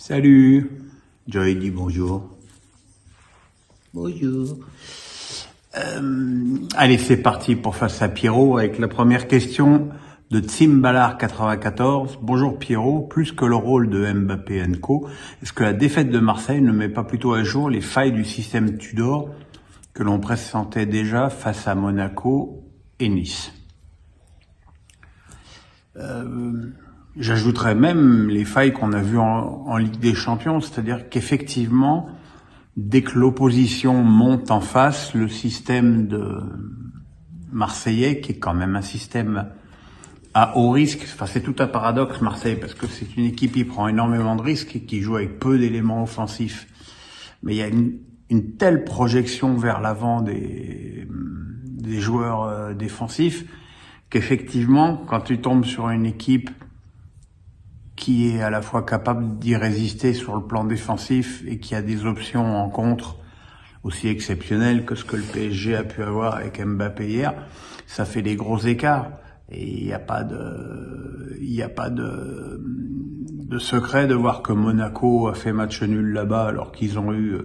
Salut. Joey dit bonjour. Bonjour. Allez, c'est parti pour Face à Pierrot avec la première question de Tsimbalar 94. Bonjour Pierrot, plus que le rôle de Mbappé & Co, est-ce que la défaite de Marseille ne met pas plutôt à jour les failles du système Tudor que l'on pressentait déjà face à Monaco et Nice? J'ajouterais même les failles qu'on a vues en Ligue des Champions, c'est-à-dire qu'effectivement, dès que l'opposition monte en face, le système de marseillais, qui est quand même un système à haut risque, enfin c'est tout un paradoxe Marseille, parce que c'est une équipe qui prend énormément de risques et qui joue avec peu d'éléments offensifs. Mais il y a une telle projection vers l'avant des joueurs défensifs qu'effectivement, quand tu tombes sur une équipe qui est à la fois capable d'y résister sur le plan défensif et qui a des options en contre aussi exceptionnelles que ce que le PSG a pu avoir avec Mbappé hier, ça fait des gros écarts. Et il n'y a pas de secret de voir que Monaco a fait match nul là-bas alors qu'ils ont eu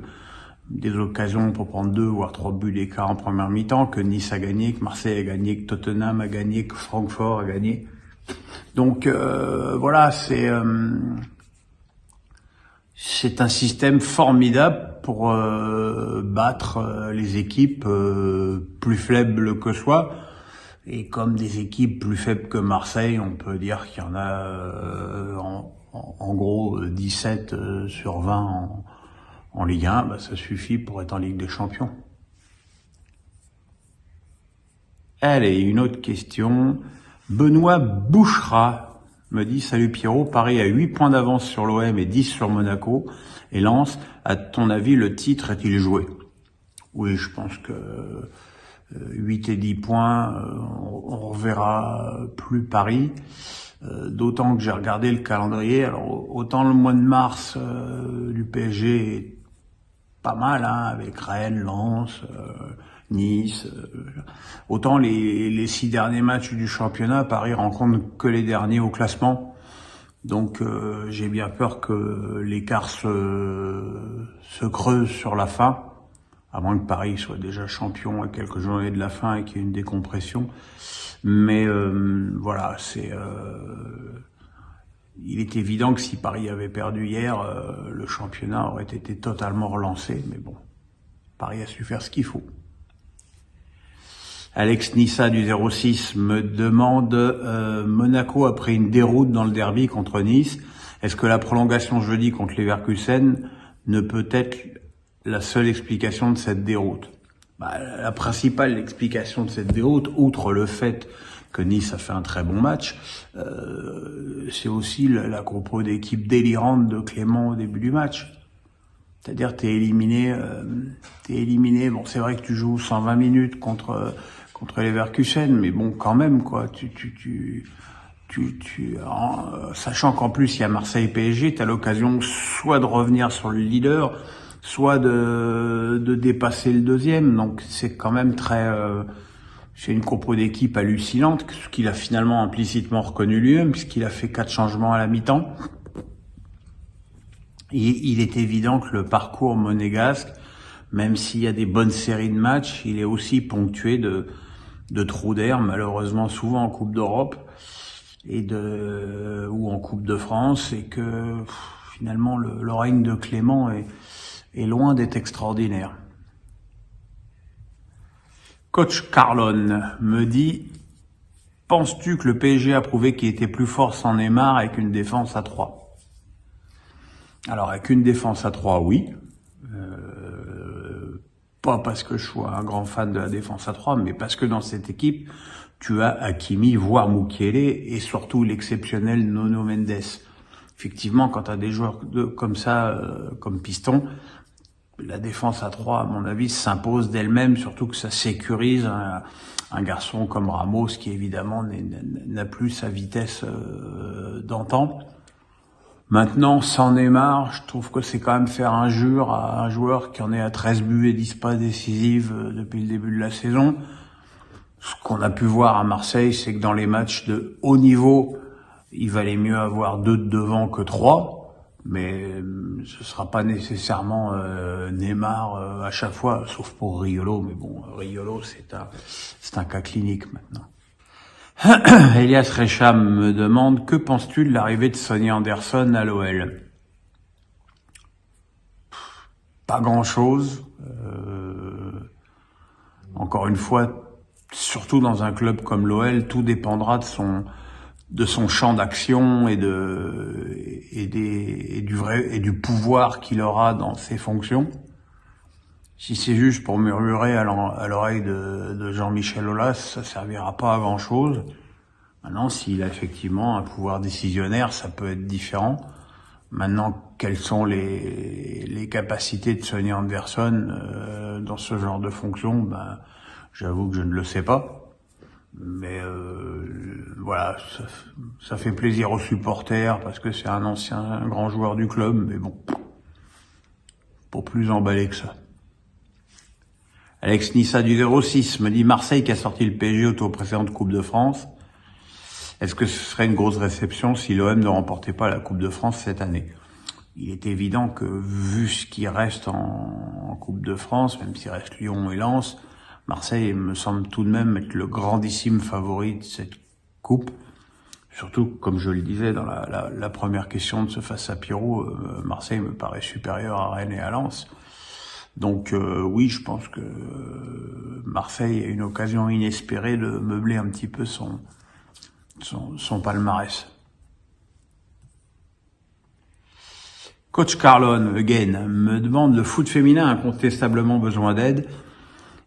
des occasions pour prendre 2 voire 3 buts d'écart en première mi-temps, que Nice a gagné, que Marseille a gagné, que Tottenham a gagné, que Francfort a gagné. Donc voilà, c'est un système formidable pour battre les équipes plus faibles que soi. Et comme des équipes plus faibles que Marseille, on peut dire qu'il y en a en gros 17 sur 20 en Ligue 1, bah, ça suffit pour être en Ligue des Champions. Allez, une autre question. Benoît Bouchera me dit « Salut Pierrot, Paris a 8 points d'avance sur l'OM et 10 sur Monaco. Et Lens, à ton avis, le titre est-il joué ?» Oui, je pense que 8 et 10 points, on reverra plus Paris. D'autant que j'ai regardé le calendrier. Alors, autant le mois de mars du PSG est pas mal, hein, avec Rennes, Lens, Nice. Autant les 6 derniers matchs du championnat, Paris rencontre que les derniers au classement. Donc j'ai bien peur que l'écart se creuse sur la fin, à moins que Paris soit déjà champion à quelques journées de la fin et qu'il y ait une décompression. Mais voilà, il est évident que si Paris avait perdu hier, le championnat aurait été totalement relancé. Mais bon, Paris a su faire ce qu'il faut. Alex Nissa du 06 me demande Monaco a pris une déroute dans le derby contre Nice. Est-ce que la prolongation jeudi contre Leverkusen ne peut être la seule explication de cette déroute? La principale explication de cette déroute, outre le fait que Nice a fait un très bon match, c'est aussi la compo d'équipe délirante de Clément au début du match. C'est-à-dire t'es éliminé. Bon, c'est vrai que tu joues 120 minutes contre Leverkusen, mais bon, quand même, quoi. Sachant qu'en plus il y a Marseille PSG, t'as l'occasion soit de revenir sur le leader, soit de dépasser le deuxième. Donc c'est quand même c'est une compo d'équipe hallucinante, ce qu'il a finalement implicitement reconnu lui-même, puisqu'il a fait 4 changements à la mi-temps. Et il est évident que le parcours monégasque, même s'il y a des bonnes séries de matchs, il est aussi ponctué de trous d'air, malheureusement souvent en Coupe d'Europe ou en Coupe de France, et que finalement le règne de Clément est loin d'être extraordinaire. Coach Carlon me dit « Penses-tu que le PSG a prouvé qu'il était plus fort sans Neymar avec une défense à 3 ?» Alors avec une défense à 3, oui. Pas parce que je sois un grand fan de la défense à 3, mais parce que dans cette équipe, tu as Hakimi, voire Mukiele, et surtout l'exceptionnel Nuno Mendes. Effectivement, quand tu as des joueurs comme ça, comme piston, la défense à 3, à mon avis, s'impose d'elle-même, surtout que ça sécurise un garçon comme Ramos, qui évidemment n'a plus sa vitesse d'antan. Maintenant, sans Neymar, je trouve que c'est quand même faire injure à un joueur qui en est à 13 buts et 10 passes décisives depuis le début de la saison. Ce qu'on a pu voir à Marseille, c'est que dans les matchs de haut niveau, il valait mieux avoir 2 de devant que 3. mais ce sera pas nécessairement Neymar à chaque fois, sauf pour Riolo. Mais bon, Riolo, c'est un cas clinique maintenant. Elias Recham me demande: que penses-tu de l'arrivée de Sonny Anderson à l'OL? Pas grand-chose. Encore une fois, surtout dans un club comme l'OL, tout dépendra de son champ d'action et du pouvoir qu'il aura dans ses fonctions. Si c'est juste pour murmurer à l'oreille de Jean-Michel Aulas, ça servira pas à grand chose. Maintenant, s'il a effectivement un pouvoir décisionnaire, ça peut être différent. Maintenant, quelles sont les capacités de Sonny Anderson dans ce genre de fonction? J'avoue que je ne le sais pas. Mais voilà, ça fait plaisir aux supporters parce que c'est un grand joueur du club, mais bon, pas plus emballé que ça. Alex Nissa du 06 me dit: Marseille qui a sorti le PSG au tour précédent de Coupe de France. Est-ce que ce serait une grosse réception si l'OM ne remportait pas la Coupe de France cette année? Il est évident que vu ce qui reste en Coupe de France, même s'il reste Lyon et Lens, Marseille me semble tout de même être le grandissime favori de cette coupe. Surtout, comme je le disais dans la première question de ce face à Pierrot, Marseille me paraît supérieur à Rennes et à Lens. Donc oui, je pense que Marseille a une occasion inespérée de meubler un petit peu son palmarès. Coach Carlon, again, me demande: le foot féminin a incontestablement besoin d'aide.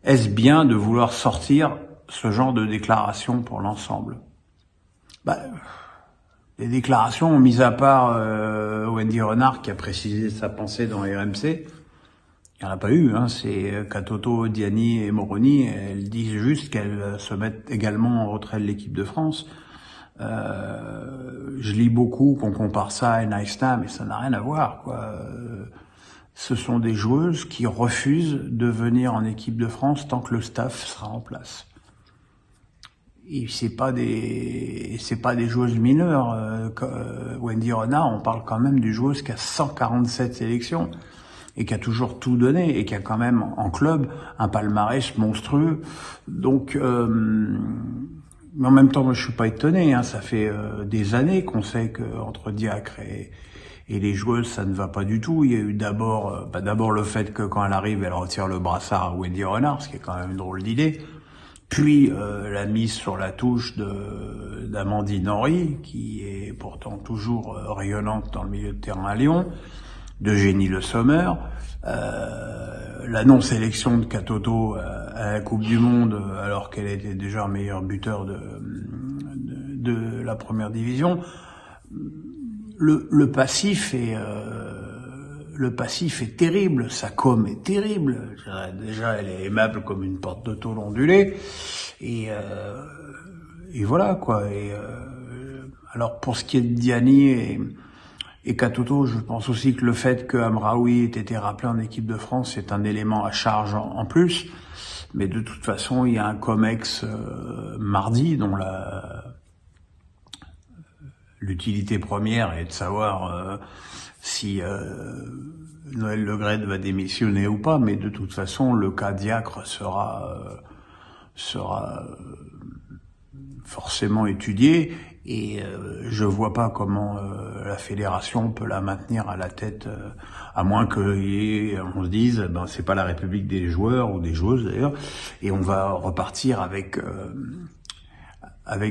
Est-ce bien de vouloir sortir ce genre de déclaration pour l'ensemble? Les déclarations, mis à part Wendy Renard qui a précisé sa pensée dans RMC, il n'y en a pas eu. C'est Katoto, Diani et Moroni, elles disent juste qu'elles se mettent également en retrait de l'équipe de France. Je lis beaucoup qu'on compare ça à Iniesta, mais ça n'a rien à voir, quoi. Ce sont des joueuses qui refusent de venir en équipe de France tant que le staff sera en place. Et c'est pas des joueuses mineures. Wendy Renard, on parle quand même d'une joueuse qui a 147 sélections et qui a toujours tout donné et qui a quand même en club un palmarès monstrueux. Donc mais en même temps, moi, je suis pas étonné. Ça fait des années qu'on sait que entre Diacre et les joueuses, ça ne va pas du tout. Il y a eu d'abord le fait que quand elle arrive, elle retire le brassard à Wendy Renard, ce qui est quand même une drôle d'idée. Puis la mise sur la touche d'Amandine Henry, qui est pourtant toujours rayonnante dans le milieu de terrain à Lyon, d'Eugénie Le Sommer, la non-sélection de Katoto à la Coupe du Monde alors qu'elle était déjà meilleur buteur de la première division. Le passif est terrible, sa com est terrible. Déjà, elle est aimable comme une porte de tôle ondulée, et voilà quoi. Alors pour ce qui est de Diani et Katoto, je pense aussi que le fait que Amraoui ait été rappelé en équipe de France est un élément à charge en plus. Mais de toute façon, il y a un COMEX mardi dont l'utilité première est de savoir si Noël Le Graët va démissionner ou pas. Mais de toute façon, le cas Diacre sera forcément étudié. Et je vois pas comment la fédération peut la maintenir à la tête, à moins qu'on se dise c'est pas la République des joueurs ou des joueuses d'ailleurs, et on va repartir avec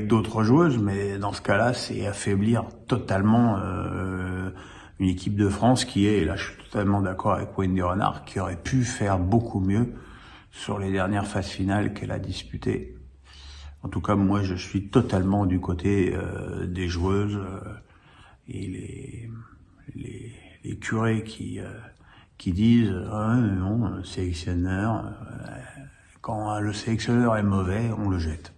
d'autres joueuses. Mais dans ce cas-là, c'est affaiblir totalement une équipe de France qui est, et là je suis totalement d'accord avec Wendy Renard, qui aurait pu faire beaucoup mieux sur les dernières phases finales qu'elle a disputées. En tout cas, moi, je suis totalement du côté des joueuses et les curés qui disent non, le sélectionneur, quand le sélectionneur est mauvais, on le jette.